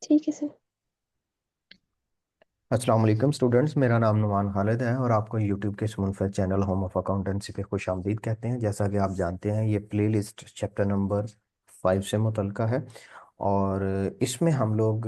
ठीक है सर। अस्सलाम वालेकुम स्टूडेंट्स, मेरा नाम नुमान खालिद है और आपको यूट्यूब के इस मुनफरद चैनल होम ऑफ अकाउंटेंसी पे खुश आमदीद कहते हैं। जैसा कि आप जानते हैं, ये प्लेलिस्ट चैप्टर नंबर 5 से मुतल्लिका है और इसमें हम लोग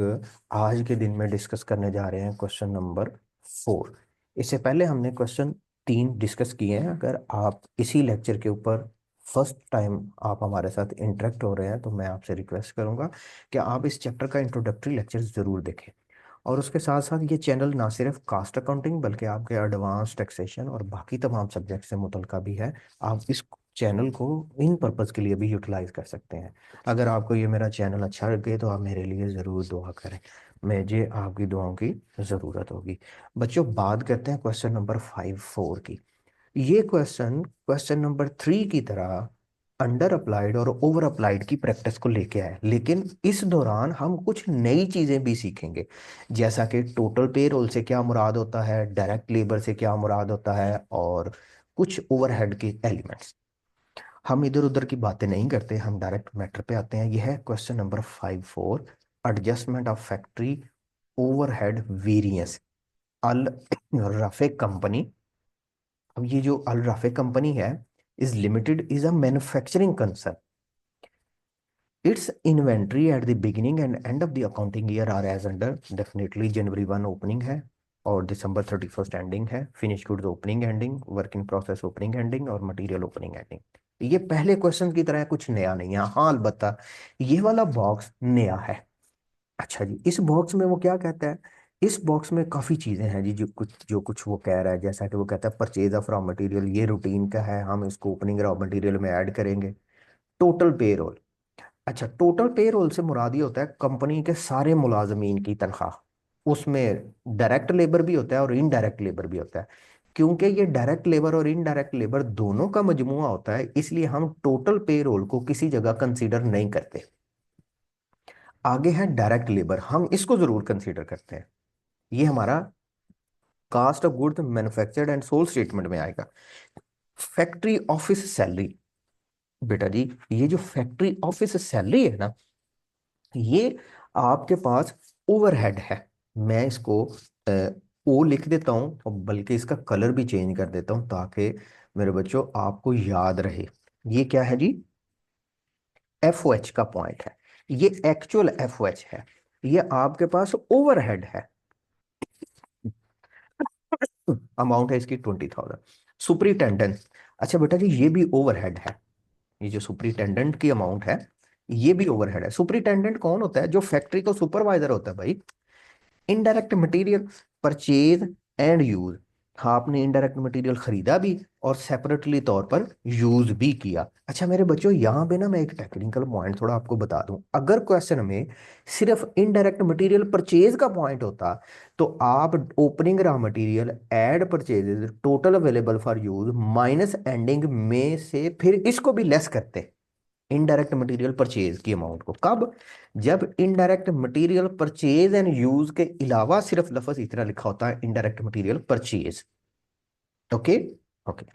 आज के दिन में डिस्कस करने जा रहे हैं क्वेश्चन नंबर 4। इससे पहले हमने क्वेश्चन 3 डिस्कस किए हैं। अगर आप इसी लेक्चर के ऊपर फर्स्ट टाइम आप हमारे साथ इंटरेक्ट हो रहे हैं तो मैं आपसे रिक्वेस्ट करूंगा कि आप इस चैप्टर का इंट्रोडक्टरी लेक्चर ज़रूर देखें। और उसके साथ साथ ये चैनल ना सिर्फ कास्ट अकाउंटिंग बल्कि आपके एडवांस टैक्सेशन और बाकी तमाम सब्जेक्ट से मुतल्लिका भी है। आप इस चैनल को इन पर्पज़ के लिए भी यूटिलाइज कर सकते हैं। अगर आपको ये मेरा चैनल अच्छा लगे तो आप मेरे लिए ज़रूर दुआ करें, मुझे आपकी दुआओं की ज़रूरत होगी। बच्चों, बात करते हैं क्वेश्चन नंबर 5-4 की। ये क्वेश्चन क्वेश्चन नंबर 3 की तरह अंडर अप्लाइड और ओवर अप्लाइड की प्रैक्टिस को लेके आए, लेकिन इस दौरान हम कुछ नई चीजें भी सीखेंगे। जैसा कि टोटल पेरोल से क्या मुराद होता है, डायरेक्ट लेबर से क्या मुराद होता है, और कुछ ओवरहेड के एलिमेंट्स। हम इधर उधर की बातें नहीं करते, हम डायरेक्ट मैटर पे आते हैं। यह है question number 5-4, adjustment of factory overhead variance Al Rafay company. अब ये जो अल रफे कंपनी है is limited is a manufacturing concern. Its inventory at the beginning and end of the accounting year are as under. Definitely जनवरी 1 ओपनिंग है और December 31 ending है। Finish goods opening ending, work in process opening ending और material opening ending. ये पहले question की तरह कुछ नया नहीं है। हाँ, अलबत्ता ये वाला बॉक्स नया है। अच्छा जी, इस बॉक्स में वो क्या कहता है? इस बॉक्स में काफ़ी चीज़ें हैं जी, जो कुछ वो कह रहा है। जैसा कि वो कहता है परचेज ऑफ रॉ मटेरियल, ये रूटीन का है, हम इसको ओपनिंग रॉ मटेरियल में ऐड करेंगे। Total payroll. अच्छा, टोटल पेरोल से मुराद ये होता है कंपनी के सारे मुलाजमीन की तनख्वाह। उसमें डायरेक्ट लेबर भी होता है और इनडायरेक्ट लेबर भी होता है। क्योंकि ये डायरेक्ट लेबर और इनडायरेक्ट लेबर दोनों का मजमुआ होता है, इसलिए हम टोटल पेरोल को किसी जगह कंसीडर नहीं करते। आगे है डायरेक्ट लेबर, हम इसको जरूर कंसीडर करते हैं। ये हमारा cost of goods manufactured and sold statement में आएगा। Factory office salary. बेटा जी, ये जो फैक्ट्री ऑफिस सैलरी है ना, ये आपके पास ओवरहेड है। मैं इसको ओ लिख देता हूँ और बल्कि इसका कलर भी चेंज कर देता हूँ ताकि मेरे बच्चों आपको याद रहे। ये क्या है जी? एफ ओ एच का पॉइंट है। ये एक्चुअल एफ ओ एच है। ये आपके पास ओवरहेड है। अमाउंट है इसकी 20,000। सुपरिटेंडेंट। अच्छा बेटा जी, ये भी ओवरहेड है। ये जो सुपरिटेंडेंट की अमाउंट है, ये भी ओवरहेड है। सुपरिटेंडेंट कौन होता है? जो फैक्ट्री का सुपरवाइजर होता है भाई। Indirect material purchase and use. हाँ, आपने इनडायरेक्ट मटेरियल खरीदा भी और सेपरेटली तौर पर यूज भी किया। अच्छा मेरे बच्चों, यहाँ पे ना मैं एक टेक्निकल पॉइंट थोड़ा आपको बता दूं। अगर क्वेश्चन में सिर्फ इनडायरेक्ट मटेरियल परचेज का पॉइंट होता तो आप opening raw material add purchases total available for use minus ending में से फिर इसको भी लेस करते इनडायरेक्ट मटेरियल परचेज की अमाउंट को। कब? जब indirect material purchase and use के अलावा सिर्फ लफ्ज इतना लिखा होता है, indirect material purchase. Okay. Okay.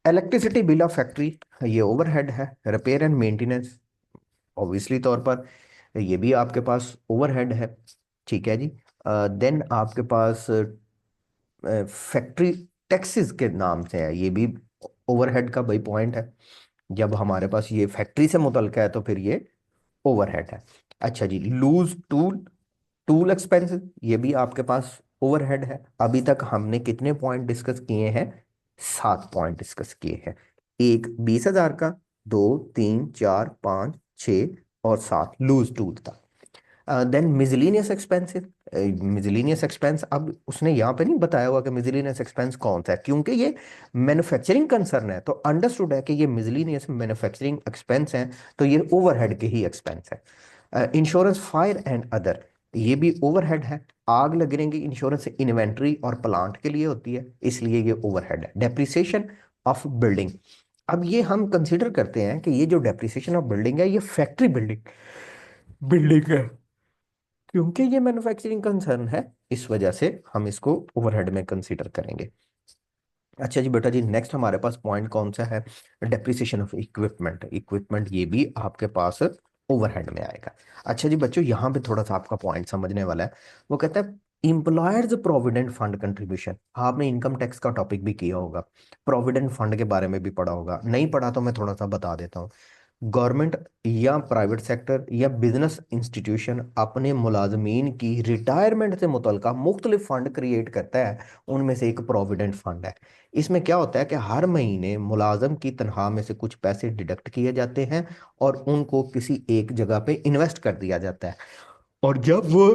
Electricity bill of factory, ये ओवरहेड है। रिपेयर एंड मेंटेनेंस, ऑब्वियसली तौर पर ये भी आपके पास ओवरहेड है। ठीक है जी। देन आपके पास फैक्ट्री टैक्सेस के नाम से है, ये भी ओवरहेड का भाई पॉइंट है। जब हमारे पास ये फैक्ट्री से मुतल्लिका है तो फिर ये ओवरहेड है। अच्छा जी, लूज टूल, टूल एक्सपेंसेस, ये भी आपके पास ओवरहेड है। अभी तक हमने कितने पॉइंट डिस्कस किए हैं? 7 पॉइंट डिस्कस किए हैं। एक 20,000 का, 2, 3, 4, 5, 6 और 7 लूज टूल था। Then miscellaneous expenses. Miscellaneous expense, अब उसने यहाँ पे नहीं बताया हुआ कि मिजलिनियस एक्सपेंस कौन सा है, क्योंकि ये मैन्युफैक्चरिंग कंसर्न है तो अंडरस्टूड है कि ये मिजलिनियस मैन्युफैक्चरिंग एक्सपेंस है, तो ये ओवरहेड के ही एक्सपेंस है। इंश्योरेंस फायर एंड अदर, ये भी ओवरहेड है। आग लगने की इंश्योरेंस इन्वेंट्री और प्लांट के लिए होती है, इसलिए ये ओवरहेड है। डेप्रिसिएशन ऑफ बिल्डिंग, अब ये हम कंसिडर करते हैं कि ये जो डेप्रिसिएशन ऑफ बिल्डिंग है ये फैक्ट्री बिल्डिंग बिल्डिंग है, क्योंकि ये मैन्युफैक्चरिंग कंसर्न है, इस वजह से हम इसको ओवरहेड में कंसीडर करेंगे। अच्छा जी बेटा जी, नेक्स्ट हमारे पास पॉइंट कौन सा है? Depreciation of equipment. इक्विपमेंट ये भी आपके पास ओवरहेड में आएगा। अच्छा जी बच्चों, यहाँ पे थोड़ा सा आपका पॉइंट समझने वाला है। वो कहता है इम्प्लॉयर्स प्रोविडेंट फंड कंट्रीब्यूशन। आपने इनकम टैक्स का टॉपिक भी किया होगा, प्रोविडेंट फंड के बारे में भी पढ़ा होगा, नहीं पढ़ा तो मैं थोड़ा सा बता देता हूँ। गवर्नमेंट या प्राइवेट सेक्टर या बिजनेस इंस्टीट्यूशन अपने मुलाजमीन की रिटायरमेंट से मुतल्लिका मुख्तलिफ फंड क्रिएट करता है। उनमें से एक प्रोविडेंट फंड है। इसमें क्या होता है कि हर महीने मुलाजम की तनख्वाह में से कुछ पैसे डिडक्ट किए जाते हैं और उनको किसी एक जगह पे इन्वेस्ट कर दिया जाता है। और जब वो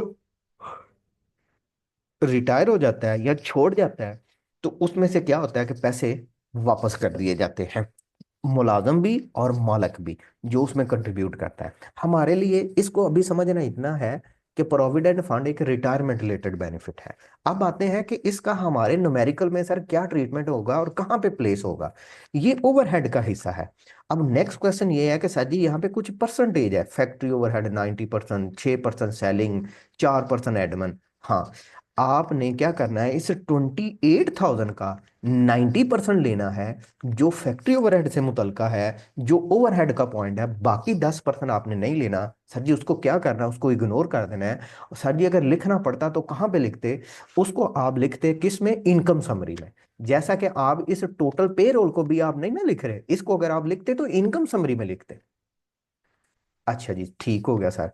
रिटायर हो जाता है या छोड़ जाता है तो उसमें से क्या होता है कि पैसे वापस कर दिए जाते हैं, मुलाजम भी और मालिक भी जो उसमें कंट्रीब्यूट करता है। हमारे लिए इसको अभी समझना इतना है कि प्रोविडेंट फंड एक रिटायरमेंट रिलेटेड बेनिफिट है। अब आते हैं कि इसका हमारे न्यूमेरिकल में सर क्या ट्रीटमेंट होगा और कहाँ पे प्लेस होगा। ये ओवरहेड का हिस्सा है। अब नेक्स्ट क्वेश्चन ये है कि सर जी यहाँ पे कुछ परसेंटेज है, फैक्ट्री ओवरहेड 90%, 6% सेलिंग, 4% एडमन। हाँ, आपने क्या करना है, इस 28,000 का 90% लेना है जो फैक्ट्री ओवरहेड से मुतलका है, जो ओवरहेड का पॉइंट है। बाकी 10% आपने नहीं लेना सर जी, उसको क्या करना है, उसको इग्नोर कर देना है। सर जी अगर लिखना पड़ता तो कहाँ पे लिखते, उसको आप लिखते किस में, इनकम समरी में। जैसा कि आप इस टोटल पे रोल को भी आप नहीं ना लिख रहे, इसको अगर आप लिखते तो इनकम समरी में लिखते। अच्छा जी ठीक हो गया सर।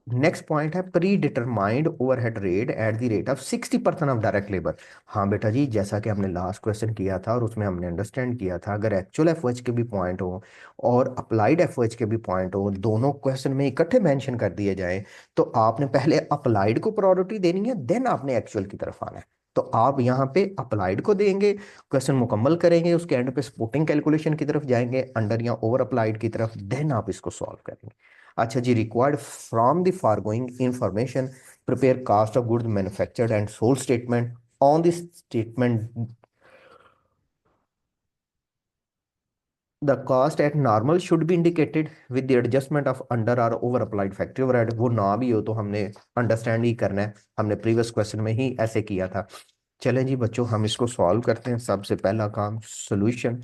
नेक्स्ट पॉइंट है pre determined overhead rate at the rate of 60% of direct labour. हाँ बेटा जी, जैसा कि हमने लास्ट क्वेश्चन किया था और उसमें हमने अंडरस्टैंड किया था, अगर एक्चुअल एफओएच के भी पॉइंट हो और अप्लाइड एफओएच के भी पॉइंट हो, दोनों क्वेश्चन में इकट्ठे मेंशन कर दिए जाए, तो आपने पहले अप्लाइड को प्रायोरिटी देनी है, देन आपने एक्चुअल की तरफ आना है। तो आप यहाँ पे अप्लाइड को देंगे, क्वेश्चन मुकम्मल करेंगे, उसके एंड पे सपोर्टिंग कैलकुलेशन की तरफ जाएंगे, अंडर या ओवर अप्लाइड की तरफ, देन आप इसको सॉल्व करेंगे। अच्छा जी, required from the foregoing information prepare cost of goods manufactured and sold statement on this statement. The cost at normal should be indicated with the adjustment of under or over applied factory overhead. वो ना भी हो तो हमने understand he करना है, हमने previous question में ही ऐसे किया था। चलें जी बच्चों, हम इसको सॉल्व करते हैं। सबसे पहला काम solution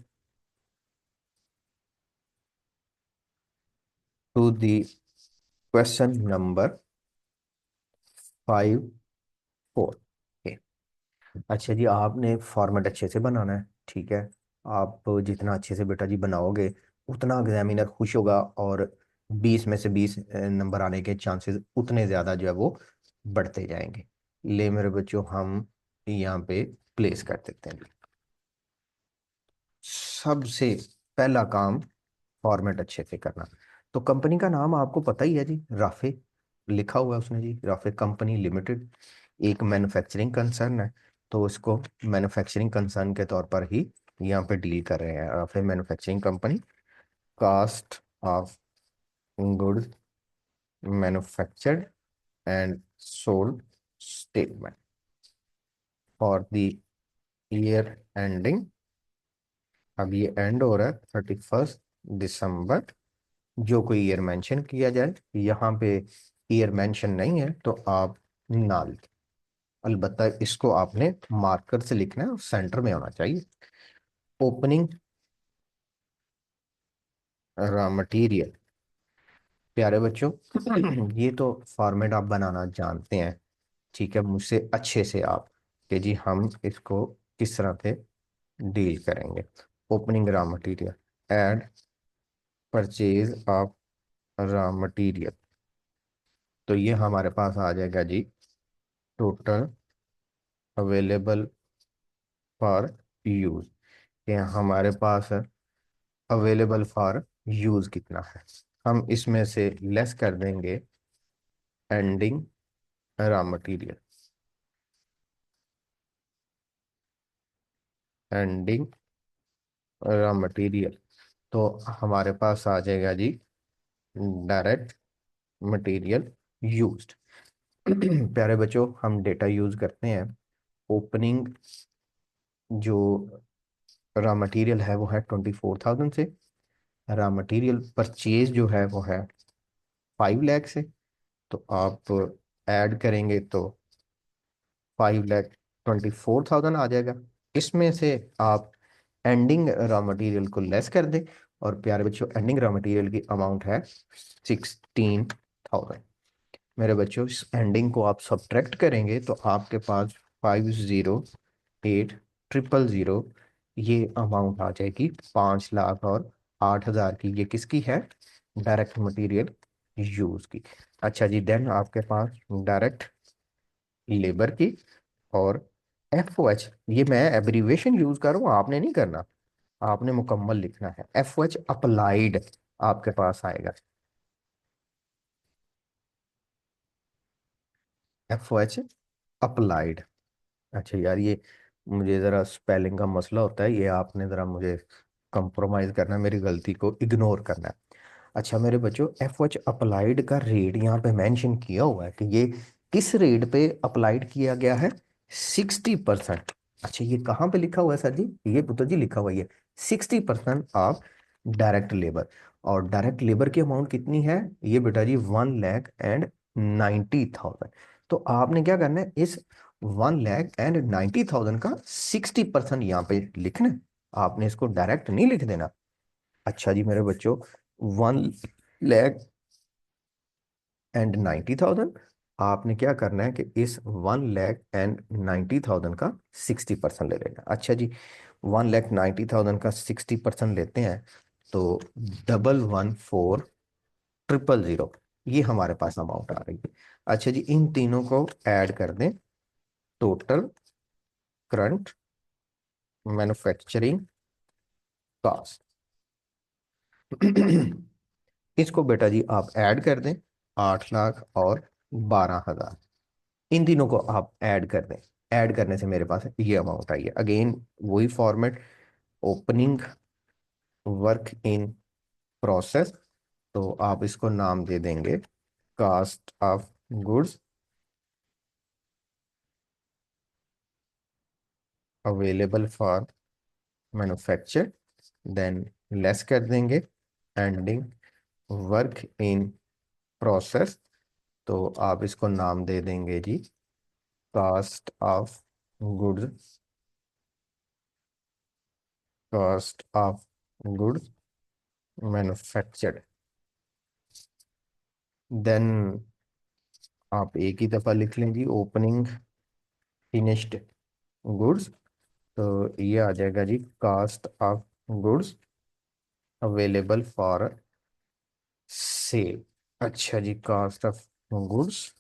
to the question number 5 4। अच्छा जी, आपने फॉर्मेट अच्छे से बनाना है, ठीक है। आप जितना अच्छे से बेटा जी बनाओगे उतना एग्जामिनर खुश होगा, और 20 में से 20 नंबर आने के चांसेस उतने ज़्यादा जो है वो बढ़ते जाएंगे। ले मेरे बच्चों, हम यहाँ पे प्लेस कर देते हैं। सबसे पहला काम फॉर्मेट अच्छे से करना। तो कंपनी का नाम आपको पता ही है जी, राफे लिखा हुआ है उसने जी, राफे कंपनी लिमिटेड। एक मैन्युफैक्चरिंग कंसर्न है, तो उसको मैन्युफैक्चरिंग कंसर्न के तौर पर ही यहाँ पे डील कर रहे हैं। Rafay manufacturing company, cost of goods manufactured and sold statement for the year ending. अब ये एंड हो रहा है 31 दिसंबर। जो कोई ईयर मेंशन किया जाए, यहाँ पे ईयर मेंशन नहीं है तो आप ना लिखें। अलबत्ता इसको आपने मार्कर से लिखना है और सेंटर में होना चाहिए। Opening raw material. प्यारे बच्चों ये तो फॉर्मेट आप बनाना जानते हैं, ठीक है, मुझसे अच्छे से आप, कि जी हम इसको किस तरह से डील करेंगे। Opening raw material, add purchase of raw material. तो ये हमारे पास आ जाएगा जी, टोटल अवेलेबल फॉर यूज। ये हमारे पास अवेलेबल फॉर यूज कितना है, हम इसमें से लेस कर देंगे ending raw material. Ending raw material, तो हमारे पास आ जाएगा जी डायरेक्ट मटेरियल यूज्ड। प्यारे बच्चों, हम डेटा यूज करते हैं। ओपनिंग जो रॉ मटेरियल है वो है 24,000 से। रॉ मटेरियल परचेज जो है वो है 5 लाख से। तो आप ऐड करेंगे तो 5,24,000 आ जाएगा। इसमें से आप एंडिंग रॉ मटेरियल को लेस कर दें और प्यारे बच्चों एंडिंग रॉ मटेरियल की अमाउंट है 16,000। मेरे बच्चों इस एंडिंग को आप सब्ट्रैक्ट करेंगे तो आपके पास 508,000 ये अमाउंट आ जाएगी 5,08,000 की। ये किसकी है? डायरेक्ट मटेरियल यूज की। अच्छा जी, देन आपके पास डायरेक्ट लेबर की और FOH, ये मैं एब्रीवेशन यूज कर रहा हूँ, आपने नहीं करना, आपने मुकम्मल लिखना है। FOH अप्लाइड आपके पास आएगा। FOH applied. अच्छा यार, ये मुझे ज़रा स्पेलिंग का मसला होता है, ये आपने ज़रा मुझे कंप्रोमाइज़ करना है, मेरी गलती को इग्नोर करना है। अच्छा मेरे बच्चों, FOH अप्लाइड का रेट यहाँ पे मेंशन किया हुआ है कि ये किस रेट पे अप्लाइड किया गया है? 60%। अच्छा ये कहाँ पे लिखा हुआ है सर जी? ये पुत्र जी लिखा हुआ है ये 60% ऑफ डायरेक्ट लेबर। और डायरेक्ट लेबर की अमाउंट कितनी है? ये बेटा जी 1,90,000। तो आपने क्या करना है, इस 1,90,000 का 60% यहाँ पे लिखना है। आपने इसको डायरेक्ट नहीं लिख देना। अच्छा जी मेरे बच्चों, 1,90,000, आपने क्या करना है कि इस 1,90,000 का 60% ले लेना। अच्छा जी, 1,90,000 का 60% लेते हैं तो 1,14,000 ये हमारे पास अमाउंट आ रही है। अच्छा जी, इन तीनों को ऐड कर दें, टोटल करंट मैन्युफैक्चरिंग कॉस्ट। इसको बेटा जी आप ऐड कर दें, 8,00,000 और 12,000, इन तीनों को आप ऐड कर दें। ऐड करने से मेरे पास ये अमाउंट आई है। अगेन वही format, opening work in process, तो आप इसको नाम दे देंगे cost of goods available for manufacture, then less कर देंगे एंडिंग वर्क इन प्रोसेस, तो आप इसको नाम दे देंगे जी cost of goods, cost of goods manufactured. Then आप एक ही दफा लिख लें जी ओपनिंग फिनिश्ड गुड्स, तो ये आ जाएगा जी cost of goods available for sale. अच्छा जी, cost of goods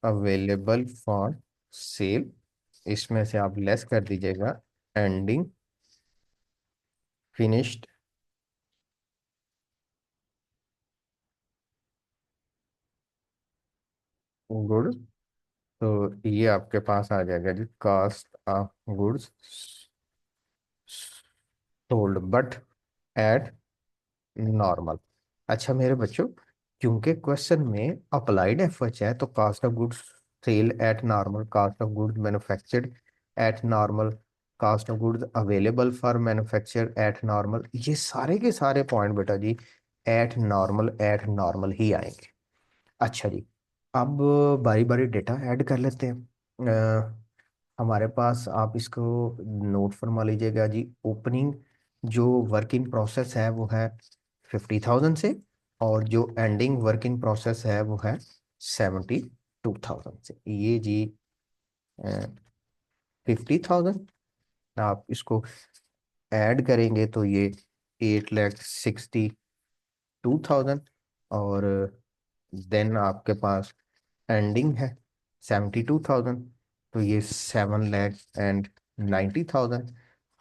available for sale, इसमें से आप लेस कर दीजिएगा एंडिंग फिनिश्ड गुड्स, तो ये आपके पास आ जाएगा जी cost of goods sold but at normal. अच्छा मेरे बच्चों, क्योंकि क्वेश्चन में अप्लाइड एफएच है तो cost of goods sale at normal, cost of goods manufactured at normal, cost of goods available for manufacture at normal, ये सारे के सारे पॉइंट बेटा जी एट नॉर्मल ही आएंगे। अच्छा जी, अब बारी बारी डेटा ऐड कर लेते हैं। हमारे पास आप इसको नोट फरमा लीजिएगा जी। ओपनिंग जो वर्क इन प्रोसेस है वो है 50,000 से, और जो एंडिंग वर्क इन प्रोसेस है वो है 72,000 से। ये जी 50,000, आप इसको ऐड करेंगे तो ये 8,62,000, और देन आपके पास एंडिंग है 72,000, तो ये 7,90,000।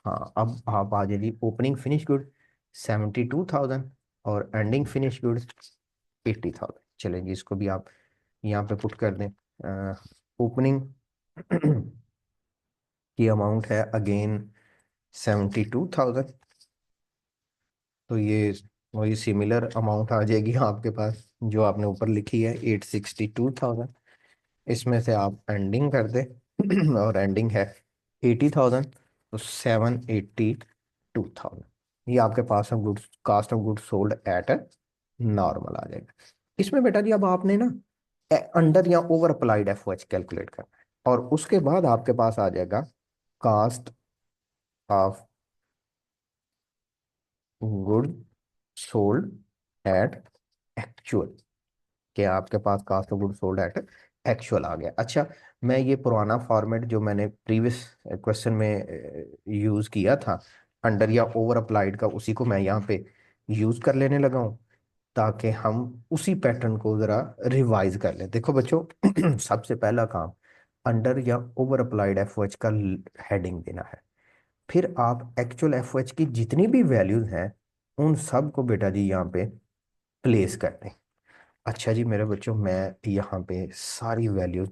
हाँ, अब आप आ जाइए ओपनिंग फिनिश गुड 72,000 और एंडिंग फिनिश गुड 80,000। चलेंगे, इसको भी आप यहाँ पे पुट कर दें। ओपनिंग की अमाउंट है अगेन 72,000, तो ये वही सिमिलर अमाउंट आ जाएगी आपके पास जो आपने ऊपर लिखी है 862,000। इसमें से आप एंडिंग कर दें और एंडिंग है 80,000, तो 782,000 ये आपके पास of goods cost of goods sold at normal आ जाएगा। इसमें बेटा जी अब आपने ना अंडर या ओवर अप्लाइड एफओएच कैलकुलेट करना है, और उसके बाद आपके पास आ जाएगा cost of good sold at actual, कि आपके पास cost of good sold at actual आ गया। अच्छा, मैं ये पुराना फॉर्मेट जो मैंने प्रीवियस क्वेश्चन में यूज किया था, अंडर या ओवर अप्लाइड का, उसी को मैं यहाँ पे यूज कर लेने लगा हूँ, ताकि हम उसी पैटर्न को जरा रिवाइज कर लें। देखो बच्चों, सबसे पहला काम, अंडर या over applied F O H का हेडिंग देना है। फिर आप एक्चुअल एफ ओ एच की जितनी भी वैल्यूज हैं उन सब को बेटा जी यहाँ पे प्लेस कर दें। अच्छा जी मेरे बच्चों, मैं यहाँ पे सारी वैल्यू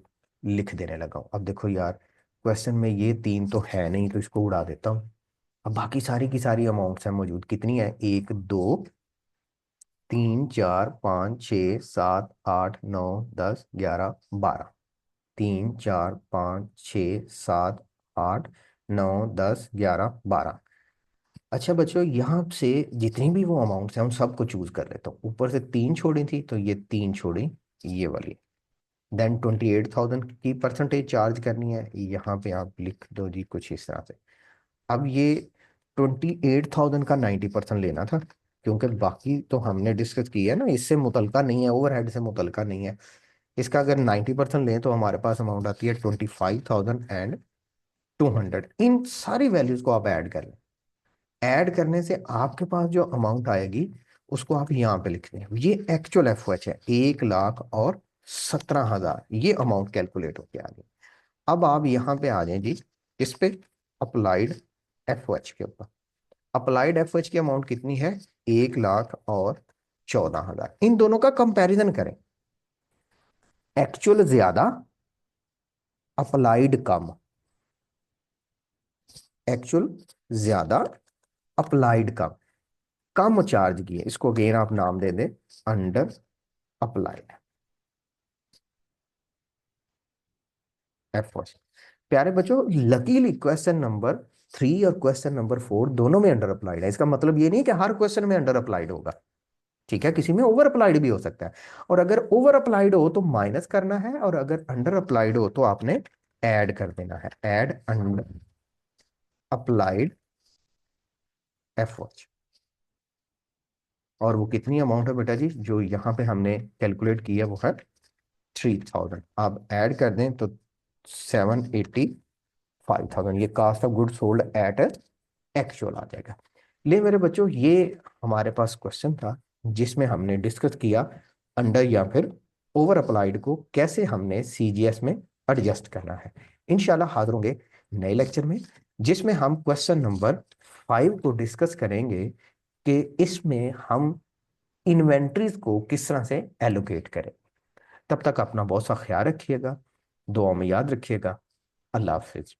लिख देने लगा हूँ। अब देखो यार, क्वेश्चन में ये तीन तो है नहीं, तो इसको उड़ा देता हूँ। अब बाकी सारी की सारी अमाउंट्स हैं मौजूद, कितनी है, 1 2 3 4 5 6 7 8 9 10 11 12। 3 4 5 6 7 8 9 10 11 12। अच्छा बच्चों, यहाँ से जितनी भी वो अमाउंट्स हैं उन सबको चूज कर लेता हूँ। ऊपर से तीन छोड़ी थी तो ये तीन छोड़ी, ये वाली। देन 28,000 की परसेंटेज चार्ज करनी है, यहाँ पे आप लिख दो जी कुछ इस तरह से। अब ये 28,000 का 90% लेना था, क्योंकि बाकी तो हमने डिस्कस किया है ना, इससे मुतलका नहीं है, ओवरहेड से मुतलका नहीं है। इसका अगर 90% लें तो हमारे पास अमाउंट आती है 25,200। इन सारी वैल्यूज को आप ऐड कर लें। ऐड करने से आपके पास जो अमाउंट आएगी उसको आप यहाँ पे लिख दें। ये एक्चुअल एफ एच है, 1,17,000, ये अमाउंट कैलकुलेट होके आ गई। अब आप यहाँ पे आ जाए जी, इस पे अप्लाइड एफ एच के ऊपर। अप्लाइड एफ एच की अमाउंट कितनी है, 1,14,000। इन दोनों का कंपैरिजन करें, एक्चुअल ज्यादा, अप्लाइड कम। एक्चुअल ज्यादा, अप्लाइड कम। कम चार्ज किए, इसको अगेन आप नाम दे दें अंडर अप्लाइड एफ। प्यारे बच्चों, लकीली क्वेश्चन नंबर 3 और क्वेश्चन नंबर 4 दोनों में अंडर अप्लाइड है। इसका मतलब ये नहीं कि हर क्वेश्चन में अंडर अप्लाइड होगा, ठीक है, किसी में ओवर अप्लाइड भी हो सकता है। और अगर ओवर अप्लाइड हो तो माइनस करना है, और अगर अंडर अप्लाइड हो तो आपने ऐड कर देना है, ऐड अंडर अप्लाइड एफ। और वो कितनी अमाउंट है बेटा जी, जो यहाँ पे हमने कैलकुलेट किया वो है 3,000। आप ऐड कर दें तो 785,000, ये cost of good sold at actual आ जाएगा। ले मेरे बच्चों, ये हमारे पास क्वेश्चन था जिसमें हमने डिस्कस किया अंडर या फिर ओवर अप्लाइड को कैसे हमने सीजीएस में एडजस्ट करना है। इंशाल्लाह हाजिर होंगे नए लेक्चर में, जिसमें हम क्वेश्चन नंबर 5 को डिस्कस करेंगे कि इसमें हम इन्वेंट्रीज को किस तरह से एलोकेट करें। तब तक अपना बहुत सा ख्याल रखिएगा, दुआ में याद रखिएगा। अल्लाह हाफिज।